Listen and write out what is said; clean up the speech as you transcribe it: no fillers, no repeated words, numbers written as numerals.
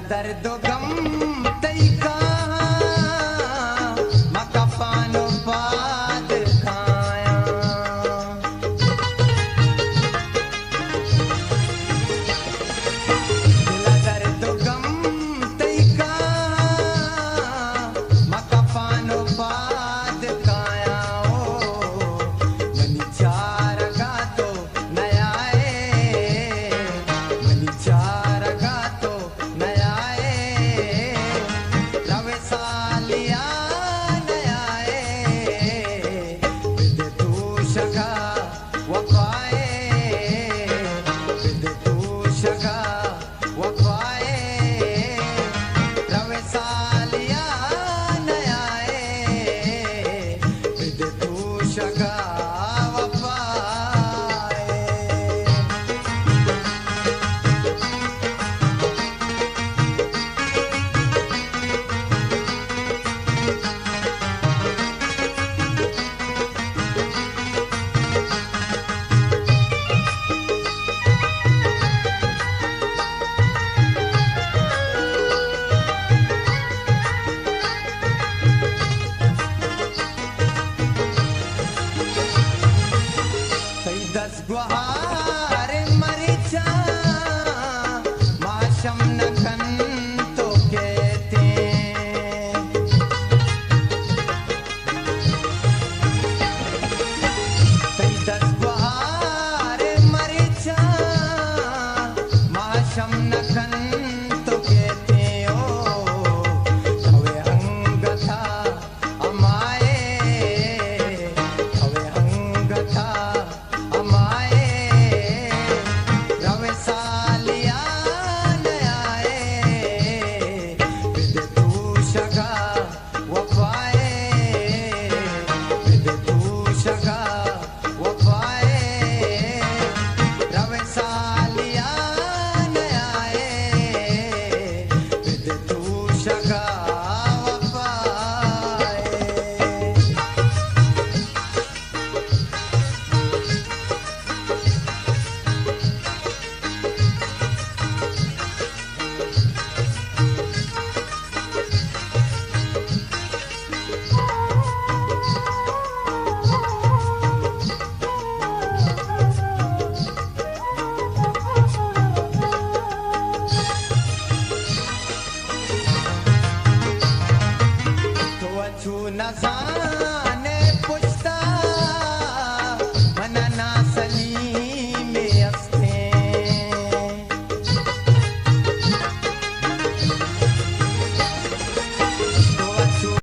दर्द गम तैका मका पानो पाद खाया दिला दर्द गम तैका मका पानो पाद खाया ओ मनी चार गातो नया मनी चार गातो नया रवे सालिया नया विद तू शगा वफाए विद तू शगा वफाए रवे सालिया नया विद तू शगा वफाए Say das guahar